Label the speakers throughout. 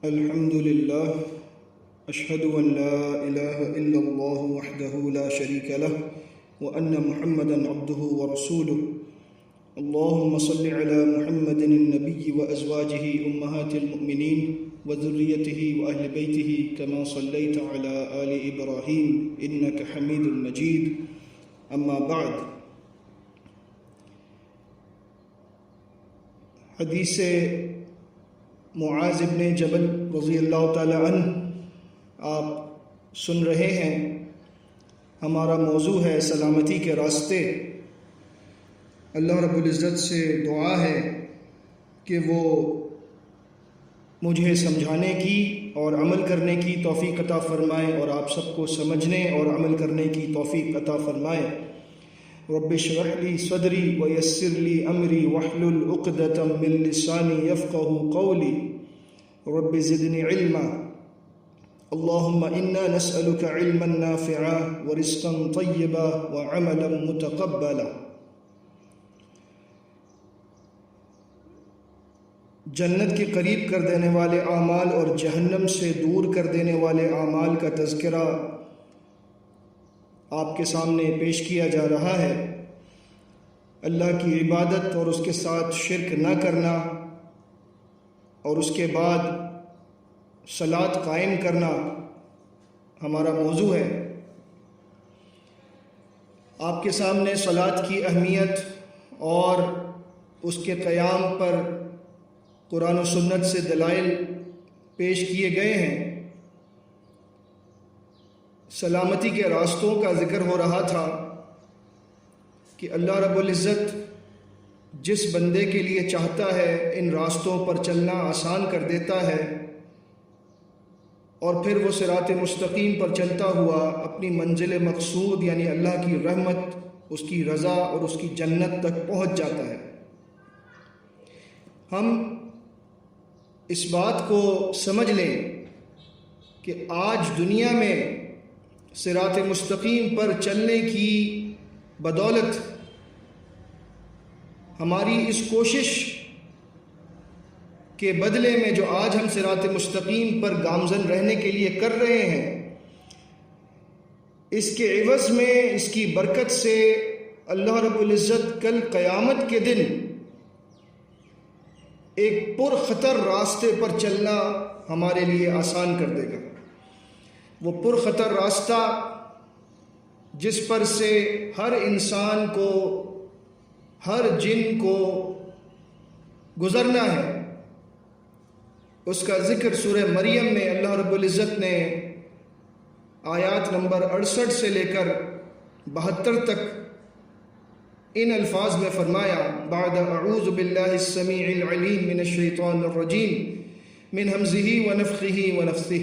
Speaker 1: الحمد للہ اشہد ان لا الہ الا اللہ وحدہ لا شریک لہ وان محمدا عبدہ ورسولہ اللہم صل علی محمد النبی وازواجہ امہات المؤمنین وذریتہ واہل بیتہ کما صلیت علی آل ابراہیم انک حمید مجید اما بعد۔ حدیث معاذ بن جبل رضی اللہ تعالی عنہ آپ سن رہے ہیں۔ ہمارا موضوع ہے سلامتی کے راستے۔ اللہ رب العزت سے دعا ہے کہ وہ مجھے سمجھانے کی اور عمل کرنے کی توفیق عطا فرمائے اور آپ سب کو سمجھنے اور عمل کرنے کی توفیق عطا فرمائے۔ رب اشرح لی صدری ویسر لی امری واحلل عقدۃ من لسانی یفقهوا قولی رب زدنی علما اللہم انا نسألک علما نافعا ورزقا طیبا وعملا متقبلا۔ جنت کے قریب کر دینے والے اعمال اور جہنم سے دور کر دینے والے اعمال کا تذکرہ آپ کے سامنے پیش کیا جا رہا ہے۔ اللہ کی عبادت اور اس کے ساتھ شرک نہ کرنا اور اس کے بعد صلاۃ قائم کرنا ہمارا موضوع ہے۔ آپ کے سامنے صلاۃ کی اہمیت اور اس کے قیام پر قرآن و سنت سے دلائل پیش کیے گئے ہیں۔ سلامتی کے راستوں کا ذکر ہو رہا تھا کہ اللہ رب العزت جس بندے کے لیے چاہتا ہے ان راستوں پر چلنا آسان کر دیتا ہے اور پھر وہ صراط مستقیم پر چلتا ہوا اپنی منزل مقصود یعنی اللہ کی رحمت، اس کی رضا اور اس کی جنت تک پہنچ جاتا ہے۔ ہم اس بات کو سمجھ لیں کہ آج دنیا میں صراط مستقیم پر چلنے کی بدولت ہماری اس کوشش کے بدلے میں جو آج ہم صراط مستقیم پر گامزن رہنے کے لیے کر رہے ہیں، اس کے عوض میں اس کی برکت سے اللہ رب العزت کل قیامت کے دن ایک پرخطر راستے پر چلنا ہمارے لیے آسان کر دے گا۔ وہ پرخطر راستہ جس پر سے ہر انسان کو، ہر جن کو گزرنا ہے، اس کا ذکر سورہ مریم میں اللہ رب العزت نے آیات نمبر 68 سے لے کر 72 تک ان الفاظ میں فرمایا۔ بعد اعوذ باللہ السمیع العلیم من الشیطان الرجیم من ہمزہ ونفخہ ونفثہ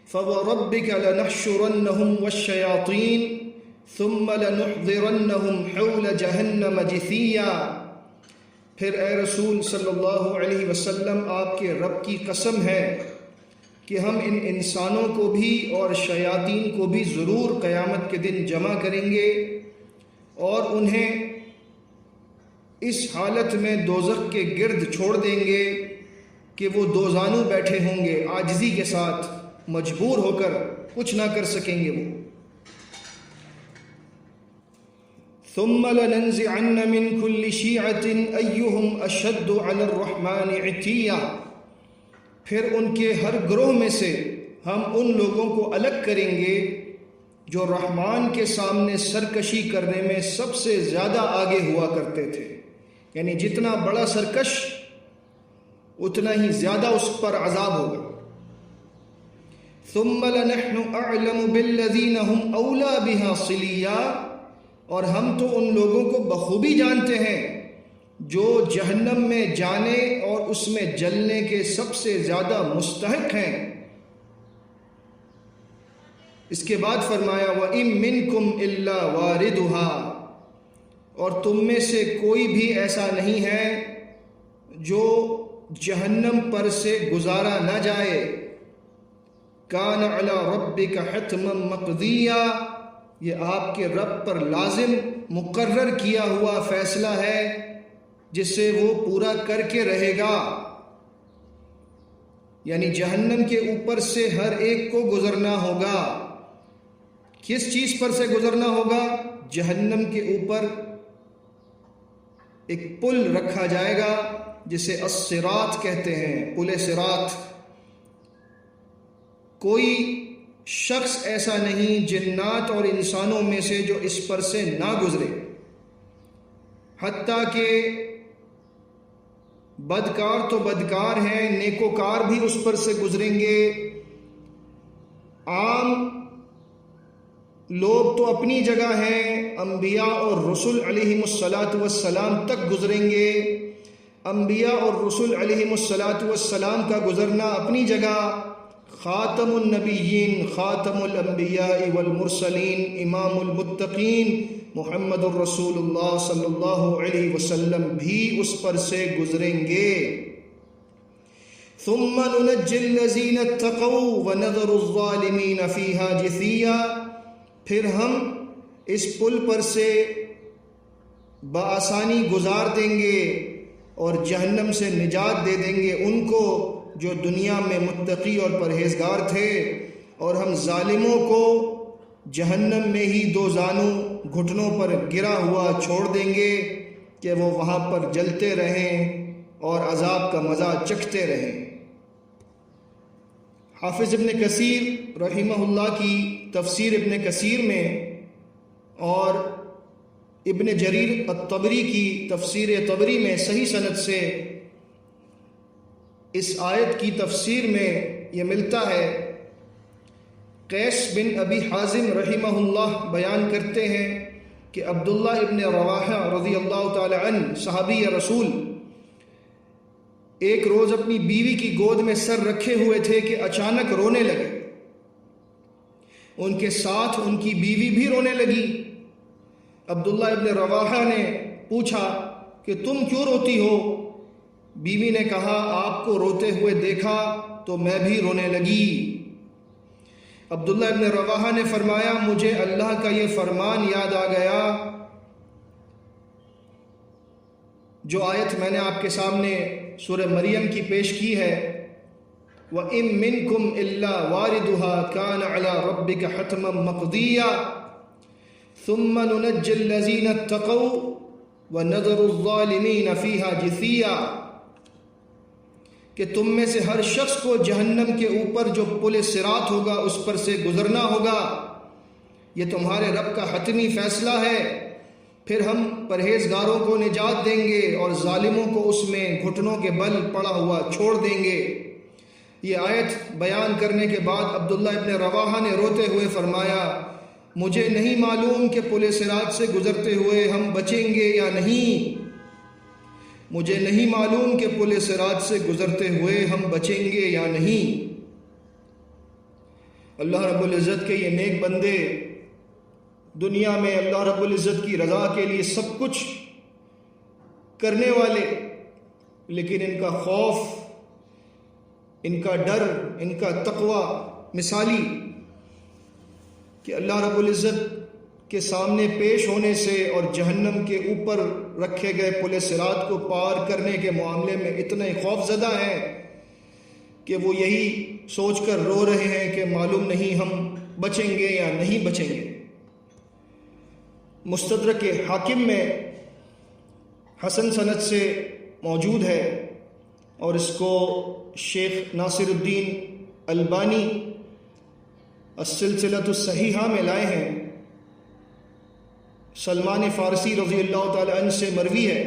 Speaker 1: فَوَرَبِّكَ لَنَحْشُرَنَّهُمْ وَالشَّيَاطِينَ ثُمَّ لَنُحْضِرَنَّهُمْ حَوْلَ جَهَنَّمَ جِثِيًّا۔ پھر اے رسول صلی اللہ علیہ وسلم آپ کے رب کی قسم ہے کہ ہم ان انسانوں کو بھی اور شیاطین کو بھی ضرور قیامت کے دن جمع کریں گے اور انہیں اس حالت میں دوزخ کے گرد چھوڑ دیں گے کہ وہ دوزانو بیٹھے ہوں گے، عاجزی کے ساتھ مجبور ہو کر کچھ نہ کر سکیں گے وہ۔ ثم لننزعن من كل شيعة أيهم أشد على الرحمن عتيا۔ پھر ان کے ہر گروہ میں سے ہم ان لوگوں کو الگ کریں گے جو رحمان کے سامنے سرکشی کرنے میں سب سے زیادہ آگے ہوا کرتے تھے، یعنی جتنا بڑا سرکش اتنا ہی زیادہ اس پر عذاب ہوگا۔ ثم لنحن اعلم بالذین هم اولی بها صلیا، اور ہم تو ان لوگوں کو بخوبی جانتے ہیں جو جہنم میں جانے اور اس میں جلنے کے سب سے زیادہ مستحق ہیں۔ اس کے بعد فرمایا وَإِن مِّنكُمْ إِلَّا وَارِدُهَا، اور تم میں سے کوئی بھی ایسا نہیں ہے جو جہنم پر سے گزارا نہ جائے۔ کان علی ربک حتما مقضیا، یہ آپ کے رب پر لازم مقرر کیا ہوا فیصلہ ہے جسے وہ پورا کر کے رہے گا۔ یعنی جہنم کے اوپر سے ہر ایک کو گزرنا ہوگا۔ کس چیز پر سے گزرنا ہوگا؟ جہنم کے اوپر ایک پل رکھا جائے گا جسے الصراط کہتے ہیں، پل صراط۔ کوئی شخص ایسا نہیں جنات اور انسانوں میں سے جو اس پر سے نہ گزرے، حتیٰ کہ بدکار تو بدکار ہیں، نیکوکار بھی اس پر سے گزریں گے، عام لوگ تو اپنی جگہ ہیں، انبیاء اور رسل علیہم الصلاۃ والسلام تک گزریں گے۔ انبیاء اور رسل علیہم الصلاۃ والسلام کا گزرنا اپنی جگہ، خاتم النبیین، خاتم الانبیاء والمرسلین، امام المتقین محمد الرسول اللہ صلی اللہ علیہ وسلم بھی اس پر سے گزریں گے۔ ثم ننجی الذین اتقوا ونذر الظالمین فیہا جثیا، پھر ہم اس پل پر سے بآسانی گزار دیں گے اور جہنم سے نجات دے دیں گے ان کو جو دنیا میں متقی اور پرہیزگار تھے، اور ہم ظالموں کو جہنم میں ہی دو زانوں گھٹنوں پر گرا ہوا چھوڑ دیں گے کہ وہ وہاں پر جلتے رہیں اور عذاب کا مزہ چکھتے رہیں۔ حافظ ابن کثیر رحمہ اللہ کی تفسیر ابن کثیر میں اور ابن جریر الطبری کی تفسیر طبری میں صحیح سند سے اس آیت کی تفسیر میں یہ ملتا ہے۔ قیس بن ابی حازم رحمہ اللہ بیان کرتے ہیں کہ عبداللہ ابن رواحہ رضی اللہ تعالی عنہ صحابی رسول ایک روز اپنی بیوی کی گود میں سر رکھے ہوئے تھے کہ اچانک رونے لگے۔ ان کے ساتھ ان کی بیوی بھی رونے لگی۔ عبداللہ ابن رواحہ نے پوچھا کہ تم کیوں روتی ہو؟ بیوی نے کہا آپ کو روتے ہوئے دیکھا تو میں بھی رونے لگی۔ عبداللہ ابن رواحہ نے فرمایا مجھے اللہ کا یہ فرمان یاد آ گیا جو آیت میں نے آپ کے سامنے سورہ مریم کی پیش کی ہے، وَإِن مِّنكُمْ إِلَّا وَارِدُهَا كَانَ عَلَى رَبِّكَ حَتْمًا مَّقْضِيًّا ثُمَّ نُنَجِّي الَّذِينَ اتَّقَوْا وَنَذَرُ الظَّالِمِينَ فِيهَا جِثِيًّا، کہ تم میں سے ہر شخص کو جہنم کے اوپر جو پل صراط ہوگا اس پر سے گزرنا ہوگا، یہ تمہارے رب کا حتمی فیصلہ ہے، پھر ہم پرہیزگاروں کو نجات دیں گے اور ظالموں کو اس میں گھٹنوں کے بل پڑا ہوا چھوڑ دیں گے۔ یہ آیت بیان کرنے کے بعد عبداللہ ابن رواحہ نے روتے ہوئے فرمایا مجھے نہیں معلوم کہ پل صراط سے گزرتے ہوئے ہم بچیں گے یا نہیں، مجھے نہیں معلوم کہ پل صراط سے گزرتے ہوئے ہم بچیں گے یا نہیں۔ اللہ رب العزت کے یہ نیک بندے دنیا میں اللہ رب العزت کی رضا کے لیے سب کچھ کرنے والے، لیکن ان کا خوف، ان کا ڈر، ان کا تقوی مثالی کہ اللہ رب العزت کے سامنے پیش ہونے سے اور جہنم کے اوپر رکھے گئے پل صراط کو پار کرنے کے معاملے میں اتنے خوف زدہ ہیں کہ وہ یہی سوچ کر رو رہے ہیں کہ معلوم نہیں ہم بچیں گے یا نہیں بچیں گے۔ مستدرک حاکم میں حسن سند سے موجود ہے اور اس کو شیخ ناصر الدین البانی السلسلۃ الصحیحہ میں لائے ہیں۔ سلمان فارسی رضی اللہ تعالی عنہ سے مروی ہے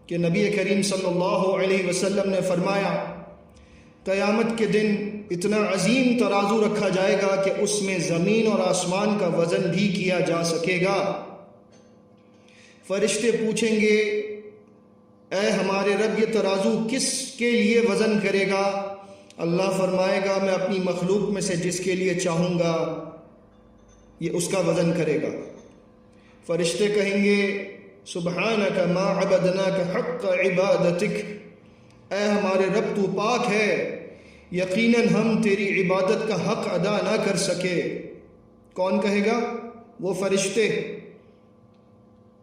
Speaker 1: کہ نبی کریم صلی اللہ علیہ وسلم نے فرمایا قیامت کے دن اتنا عظیم ترازو رکھا جائے گا کہ اس میں زمین اور آسمان کا وزن بھی کیا جا سکے گا۔ فرشتے پوچھیں گے اے ہمارے رب یہ ترازو کس کے لیے وزن کرے گا؟ اللہ فرمائے گا میں اپنی مخلوق میں سے جس کے لیے چاہوں گا یہ اس کا وزن کرے گا۔ فرشتے کہیں گے سبحانک ما عبدناک حق عبادتک، اے ہمارے رب تو پاک ہے، یقیناً ہم تیری عبادت کا حق ادا نہ کر سکے۔ کون کہے گا؟ وہ فرشتے۔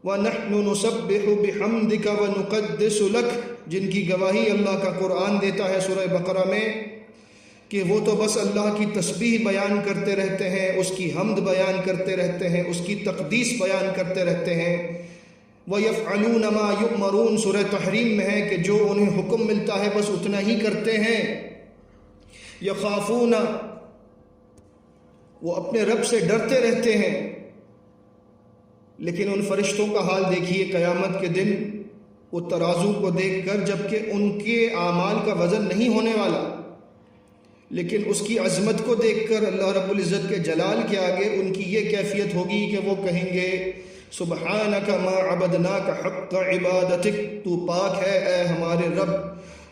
Speaker 1: وَنَحْنُ نُسَبِّحُ بِحَمْدِكَ وَنُقَدِّسُ لَكَ، جن کی گواہی اللہ کا قرآن دیتا ہے سورہ بقرہ میں کہ وہ تو بس اللہ کی تسبیح بیان کرتے رہتے ہیں، اس کی حمد بیان کرتے رہتے ہیں، اس کی تقدیس بیان کرتے رہتے ہیں۔ وَيَفْعَلُونَ مَا يُؤْمَرُونَ سورہ تحریم میں ہے کہ جو انہیں حکم ملتا ہے بس اتنا ہی کرتے ہیں۔ يَخَافُونَ وہ اپنے رب سے ڈرتے رہتے ہیں۔ لیکن ان فرشتوں کا حال دیکھیے قیامت کے دن، وہ ترازو کو دیکھ کر، جبکہ ان کے اعمال کا وزن نہیں ہونے والا، لیکن اس کی عظمت کو دیکھ کر اللہ رب العزت کے جلال کے آگے ان کی یہ کیفیت ہوگی کہ وہ کہیں گے سبحانک ما عبدناک حق عبادتک، تو پاک ہے اے ہمارے رب،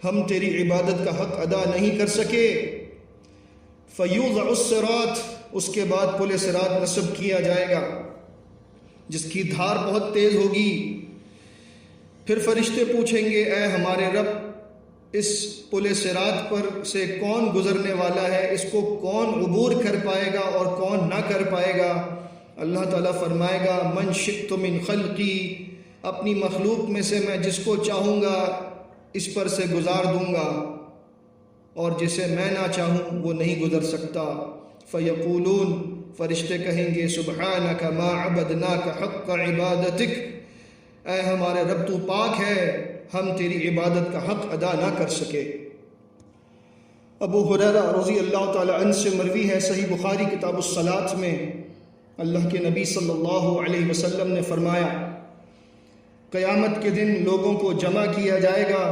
Speaker 1: ہم تیری عبادت کا حق ادا نہیں کر سکے۔ فیوضع الصراط اس کے بعد پل صراط نصب کیا جائے گا جس کی دھار بہت تیز ہوگی۔ پھر فرشتے پوچھیں گے اے ہمارے رب، اس پل صراط پر سے کون گزرنے والا ہے، اس کو کون عبور کر پائے گا اور کون نہ کر پائے گا؟ اللہ تعالیٰ فرمائے گا من شئت من خلقی، اپنی مخلوق میں سے میں جس کو چاہوں گا اس پر سے گزار دوں گا، اور جسے میں نہ چاہوں وہ نہیں گزر سکتا۔ فیقولون فرشتے کہیں گے سبحانک ما عبدناک حق عبادتک، اے ہمارے رب تو پاک ہے، ہم تیری عبادت کا حق ادا نہ کر سکے۔ ابو ہریرہ رضی اللہ تعالی عنہ سے مروی ہے صحیح بخاری کتاب الصلاۃ میں، اللہ کے نبی صلی اللہ علیہ وسلم نے فرمایا قیامت کے دن لوگوں کو جمع کیا جائے گا،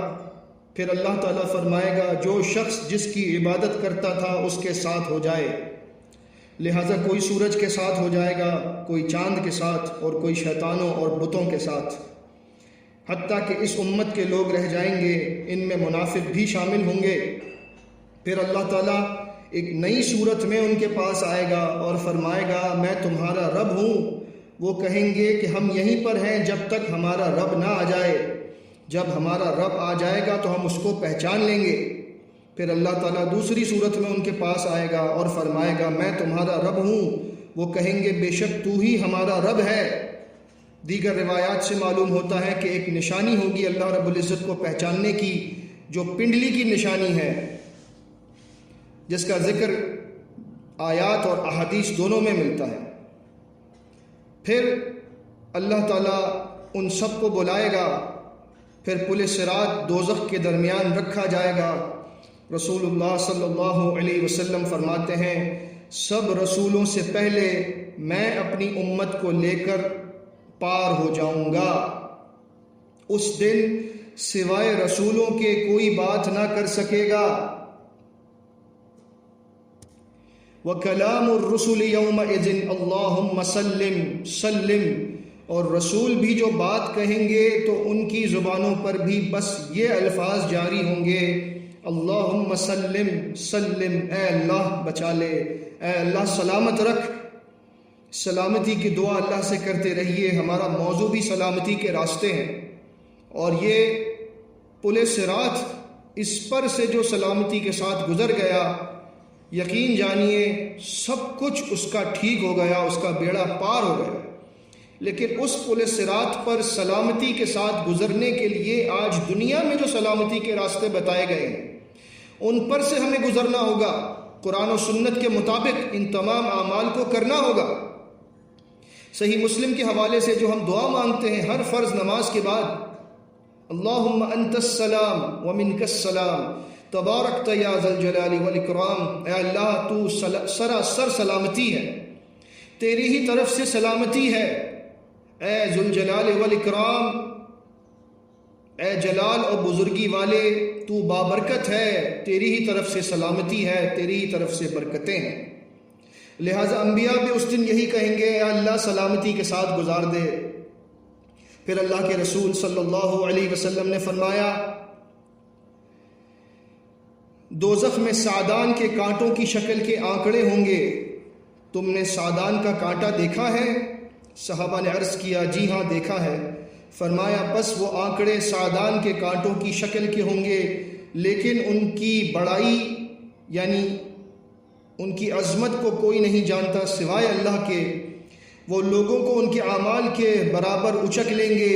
Speaker 1: پھر اللہ تعالیٰ فرمائے گا جو شخص جس کی عبادت کرتا تھا اس کے ساتھ ہو جائے، لہٰذا کوئی سورج کے ساتھ ہو جائے گا، کوئی چاند کے ساتھ، اور کوئی شیطانوں اور بتوں کے ساتھ، حتیٰ کہ اس امت کے لوگ رہ جائیں گے، ان میں منافق بھی شامل ہوں گے۔ پھر اللہ تعالیٰ ایک نئی صورت میں ان کے پاس آئے گا اور فرمائے گا میں تمہارا رب ہوں۔ وہ کہیں گے کہ ہم یہیں پر ہیں جب تک ہمارا رب نہ آ جائے، جب ہمارا رب آ جائے گا تو ہم اس کو پہچان لیں گے۔ پھر اللہ تعالیٰ دوسری صورت میں ان کے پاس آئے گا اور فرمائے گا میں تمہارا رب ہوں۔ وہ کہیں گے بے شک تو ہی ہمارا رب ہے۔ دیگر روایات سے معلوم ہوتا ہے کہ ایک نشانی ہوگی اللہ رب العزت کو پہچاننے کی، جو پنڈلی کی نشانی ہے، جس کا ذکر آیات اور احادیث دونوں میں ملتا ہے۔ پھر اللہ تعالیٰ ان سب کو بلائے گا، پھر پل صراط دوزخ کے درمیان رکھا جائے گا۔ رسول اللہ صلی اللہ علیہ وسلم فرماتے ہیں سب رسولوں سے پہلے میں اپنی امت کو لے کر پار ہو جاؤں گا۔ اس دن سوائے رسولوں کے کوئی بات نہ کر سکے گا۔ وَكَلَامُ الرُّسُلِ يَوْمَئِذٍ اللَّهُمَّ سَلِّمْ سَلِّمْ، اور رسول بھی جو بات کہیں گے تو ان کی زبانوں پر بھی بس یہ الفاظ جاری ہوں گے اللہم سلم سلم، اے اللہ بچا لے، اے اللہ سلامت رکھ۔ سلامتی کی دعا اللہ سے کرتے رہیے۔ ہمارا موضوع بھی سلامتی کے راستے ہیں، اور یہ پل صراط، اس پر سے جو سلامتی کے ساتھ گزر گیا، یقین جانیے سب کچھ اس کا ٹھیک ہو گیا، اس کا بیڑا پار ہو گیا۔ لیکن اس پل صراط پر سلامتی کے ساتھ گزرنے کے لیے آج دنیا میں جو سلامتی کے راستے بتائے گئے ہیں ان پر سے ہمیں گزرنا ہوگا، قرآن و سنت کے مطابق ان تمام اعمال کو کرنا ہوگا۔ صحیح مسلم کے حوالے سے جو ہم دعا مانگتے ہیں ہر فرض نماز کے بعد، اللہم انت السلام ومنک السلام تبارکت یا ذا الجلال والاکرام، اے اللہ تو سراسر سلامتی ہے، تیری ہی طرف سے سلامتی ہے، اے ذوالجلال والاکرام، اے جلال اور بزرگی والے تو بابرکت ہے، تیری ہی طرف سے سلامتی ہے، تیری ہی طرف سے برکتیں ہیں۔ لہٰذا انبیاء بھی اس دن یہی کہیں گے اے اللہ سلامتی کے ساتھ گزار دے۔ پھر اللہ کے رسول صلی اللہ علیہ وسلم نے فرمایا دوزخ میں سعدان کے کانٹوں کی شکل کے آنکڑے ہوں گے، تم نے سعدان کا کانٹا دیکھا ہے؟ صحابہ نے عرض کیا جی ہاں دیکھا ہے۔ فرمایا پس وہ آنکڑے سعدان کے کانٹوں کی شکل کے ہوں گے، لیکن ان کی بڑائی یعنی ان کی عظمت کو کوئی نہیں جانتا سوائے اللہ کے۔ وہ لوگوں کو ان کے اعمال کے برابر اچک لیں گے،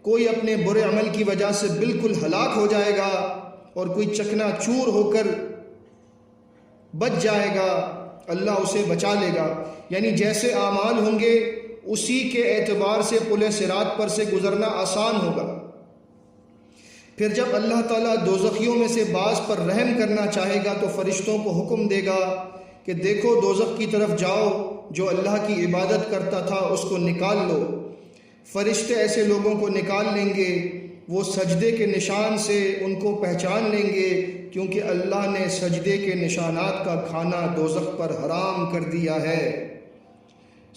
Speaker 1: کوئی اپنے برے عمل کی وجہ سے بالکل ہلاک ہو جائے گا، اور کوئی چکنا چور ہو کر بچ جائے گا، اللہ اسے بچا لے گا۔ یعنی جیسے اعمال ہوں گے اسی کے اعتبار سے پل صراط پر سے گزرنا آسان ہوگا۔ پھر جب اللہ تعالیٰ دوزخیوں میں سے بعض پر رحم کرنا چاہے گا تو فرشتوں کو حکم دے گا کہ دیکھو دوزخ کی طرف جاؤ، جو اللہ کی عبادت کرتا تھا اس کو نکال لو۔ فرشتے ایسے لوگوں کو نکال لیں گے، وہ سجدے کے نشان سے ان کو پہچان لیں گے، کیونکہ اللہ نے سجدے کے نشانات کا کھانا دوزخ پر حرام کر دیا ہے۔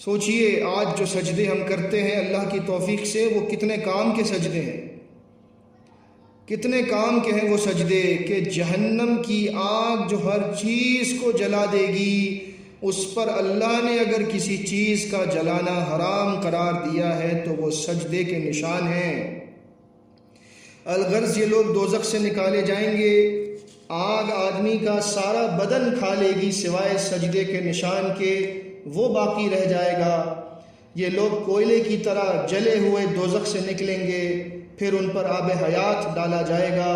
Speaker 1: سوچئے آج جو سجدے ہم کرتے ہیں اللہ کی توفیق سے، وہ کتنے کام کے سجدے ہیں، کتنے کام کے ہیں وہ سجدے کہ جہنم کی آگ جو ہر چیز کو جلا دے گی، اس پر اللہ نے اگر کسی چیز کا جلانا حرام قرار دیا ہے تو وہ سجدے کے نشان ہیں۔ الغرض یہ لوگ دوزخ سے نکالے جائیں گے، آگ آدمی کا سارا بدن کھا لے گی سوائے سجدے کے نشان کے، وہ باقی رہ جائے گا۔ یہ لوگ کوئلے کی طرح جلے ہوئے دوزخ سے نکلیں گے، پھر ان پر آب حیات ڈالا جائے گا،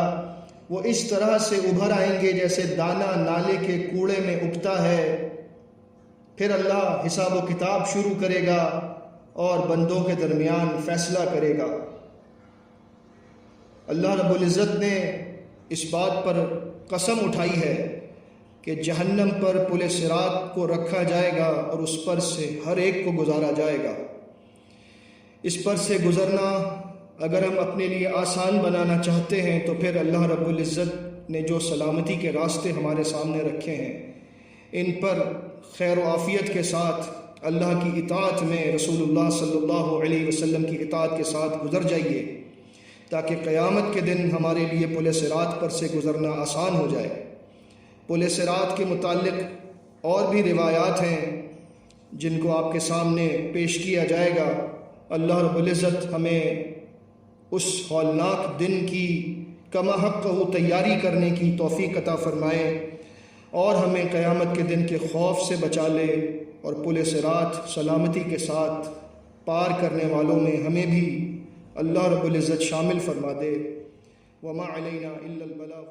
Speaker 1: وہ اس طرح سے ابھر آئیں گے جیسے دانہ نالے کے کوڑے میں اگتا ہے۔ پھر اللہ حساب و کتاب شروع کرے گا اور بندوں کے درمیان فیصلہ کرے گا۔ اللہ رب العزت نے اس بات پر قسم اٹھائی ہے کہ جہنم پر پل صراط کو رکھا جائے گا اور اس پر سے ہر ایک کو گزارا جائے گا۔ اس پر سے گزرنا اگر ہم اپنے لیے آسان بنانا چاہتے ہیں تو پھر اللہ رب العزت نے جو سلامتی کے راستے ہمارے سامنے رکھے ہیں، ان پر خیر و عافیت کے ساتھ اللہ کی اطاعت میں، رسول اللہ صلی اللہ علیہ وسلم کی اطاعت کے ساتھ گزر جائیے، تاکہ قیامت کے دن ہمارے لیے پل صراط پر سے گزرنا آسان ہو جائے۔ پل صراط کے متعلق اور بھی روایات ہیں جن کو آپ کے سامنے پیش کیا جائے گا۔ اللہ رب العزت ہمیں اس ہولناک دن کی کما حق تیاری کرنے کی توفیق عطا فرمائے اور ہمیں قیامت کے دن کے خوف سے بچا لے، اور پل صراط سلامتی کے ساتھ پار کرنے والوں میں ہمیں بھی اللہ رب العزت شامل فرما دے۔ وما علینا الا البلاغ